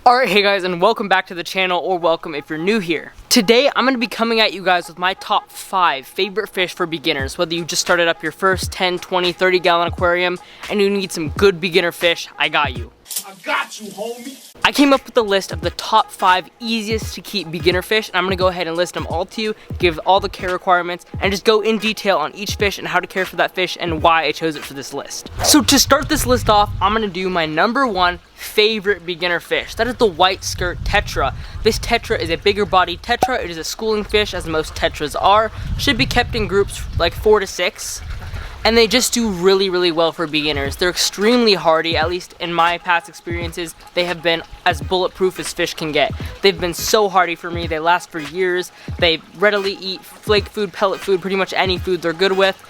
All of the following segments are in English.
Alright, hey guys, and welcome back to the channel, or welcome if you're new here. Today, I'm going to be coming at you guys with my top 5 favorite fish for beginners. Whether you just started up your first 10, 20, 30 gallon aquarium, and you need some good beginner fish, I got you. I got you, homie. I came up with a list of the top 5 easiest to keep beginner fish, and I'm going to go ahead and list them all to you, give all the care requirements, and just go in detail on each fish and how to care for that fish and why I chose it for this list. So to start this list off, I'm going to do my number 1 favorite beginner fish. That is the white skirt tetra. This tetra is a bigger body tetra. It is a schooling fish, as most tetras are. Should be kept in groups like 4 to 6. And they just do really well for beginners. They're extremely hardy, at least in my past experiences. They have been as bulletproof as fish can get. They've been so hardy for me. They last for years. They readily eat flake food, pellet food, pretty much any food they're good with.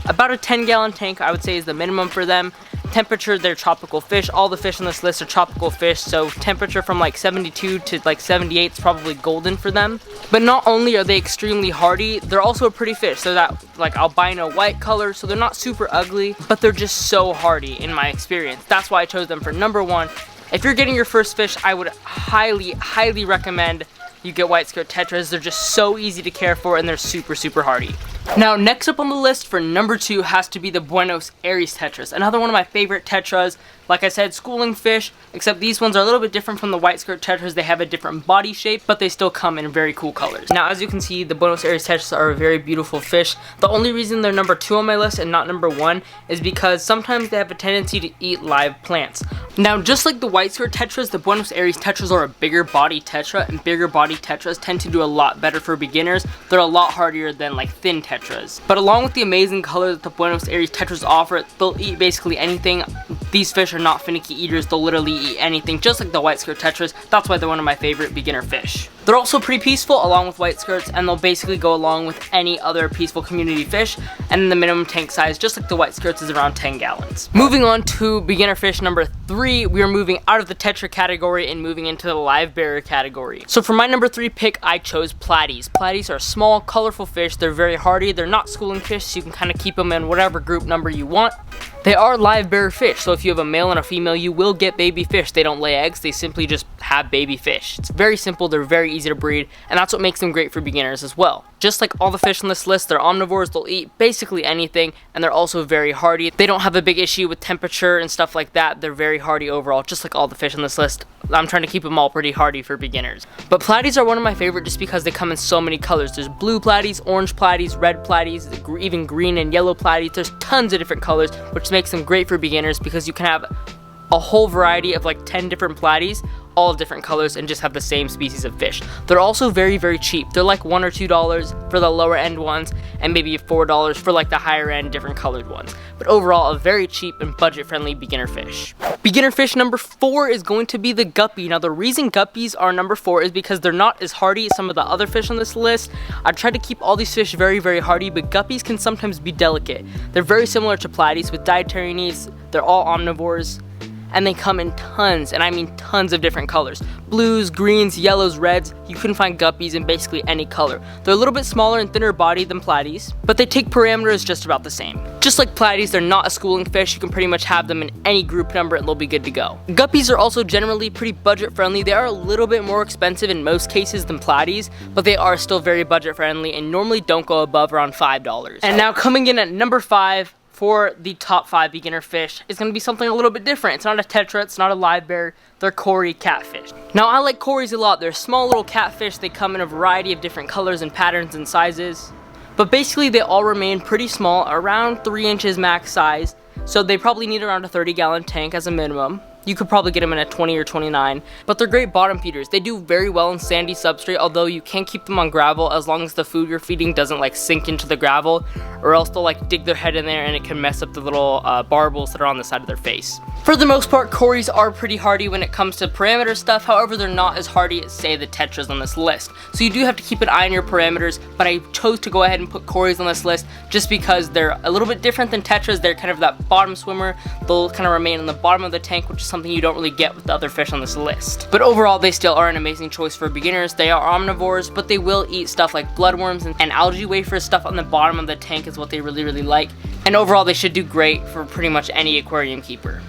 About a 10-gallon tank, I would say, is the minimum for them. Temperature, they're tropical fish. All the fish on this list are tropical fish, so temperature from like 72 to like 78 is probably golden for them. But not only are they extremely hardy, they're also a pretty fish. So that like albino white color, so they're not super ugly, but they're just so hardy in my experience. That's why I chose them for number 1. If you're getting your first fish, I would highly recommend you get white skirt tetras. They're just so easy to care for, and they're super hardy. Now, next up on the list for number 2 has to be the Buenos tetras. Another one of my favorite tetras. Like I said, schooling fish, except these ones are a little bit different from the white skirt tetras. They have a different body shape, but they still come in very cool colors. Now, as you can see, the Buenos tetras are a very beautiful fish. The only reason they're number 2 on my list and not number 1 is because sometimes they have a tendency to eat live plants. Now, just like the white skirt tetras, the Buenos tetras are a bigger body tetra, and bigger body tetras tend to do a lot better for beginners. They're a lot hardier than like thin tetras. But along with the amazing color that the Buenos tetras offer, they'll eat basically anything. These fish are not finicky eaters. They'll literally eat anything, just like the white skirt tetras. That's why they're one of my favorite beginner fish. They're also pretty peaceful along with white skirts, and they'll basically go along with any other peaceful community fish. And the minimum tank size, just like the white skirts, is around 10 gallons. Moving on to beginner fish number 3, we are moving out of the tetra category and moving into the live bearer category. So for my number 3 pick, I chose platies. Platies are small, colorful fish. They're very hardy. They're not schooling fish, so you can kind of keep them in whatever group number you want. They are live bearer fish, so if you have a male and a female, you will get baby fish. They don't lay eggs, they simply just have baby fish. It's very simple, they're very easy to breed, and that's what makes them great for beginners as well. Just like all the fish on this list, they're omnivores, they'll eat basically anything, and they're also very hardy. They don't have a big issue with temperature and stuff like that. They're very hardy overall, just like all the fish on this list. I'm trying to keep them all pretty hardy for beginners. But platies are one of my favorite just because they come in so many colors. There's blue platies, orange platies, red platies, even green and yellow platies. There's tons of different colors, which makes them great for beginners because you can have a whole variety of like 10 different platies, all of different colors, and just have the same species of fish. They're also very cheap. They're like $1 or $2 for the lower end ones, and maybe $4 for like the higher end different colored ones. But overall, a very cheap and budget friendly beginner fish. Beginner fish number 4 is going to be the guppy. Now, the reason guppies are number 4 is because they're not as hardy as some of the other fish on this list. I tried to keep all these fish very hardy, but guppies can sometimes be delicate. They're very similar to platies with dietary needs. They're all omnivores, and they come in tons, and I mean tons of different colors. Blues, greens, yellows, reds. You can find guppies in basically any color. They're a little bit smaller and thinner body than platies, but they take parameters just about the same. Just like platies, they're not a schooling fish. You can pretty much have them in any group number and they'll be good to go. Guppies are also generally pretty budget friendly. They are a little bit more expensive in most cases than platies, but they are still very budget friendly and normally don't go above around $5. And now coming in at number 5, for the top 5 beginner fish is going to be something a little bit different. It's not a tetra, it's not a live bear, they're Cory catfish. Now, I like Corys a lot. They're small little catfish. They come in a variety of different colors and patterns and sizes, but basically they all remain pretty small, around 3 inches max size, so they probably need around a 30-gallon tank as a minimum. You could probably get them in a 20 or 29, but they're great bottom feeders. They do very well in sandy substrate, although you can keep them on gravel as long as the food you're feeding doesn't like sink into the gravel, or else they'll like dig their head in there and it can mess up the little barbels that are on the side of their face. For the most part, Corys are pretty hardy when it comes to parameter stuff. However, they're not as hardy as, say, the tetras on this list. So you do have to keep an eye on your parameters, but I chose to go ahead and put Corys on this list just because they're a little bit different than tetras. They're kind of that bottom swimmer. They'll kind of remain in the bottom of the tank, which is something you don't really get with the other fish on this list. But overall, they still are an amazing choice for beginners. They are omnivores, but they will eat stuff like bloodworms and algae wafers. Stuff on the bottom of the tank is what they really like. And overall, they should do great for pretty much any aquarium keeper.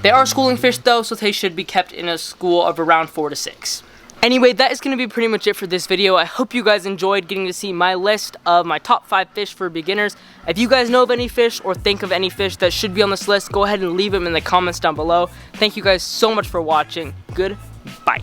They are schooling fish though, so they should be kept in a school of around 4 to 6. Anyway, that is going to be pretty much it for this video. I hope you guys enjoyed getting to see my list of my top 5 fish for beginners. If you guys know of any fish or think of any fish that should be on this list, go ahead and leave them in the comments down below. Thank you guys so much for watching. Goodbye.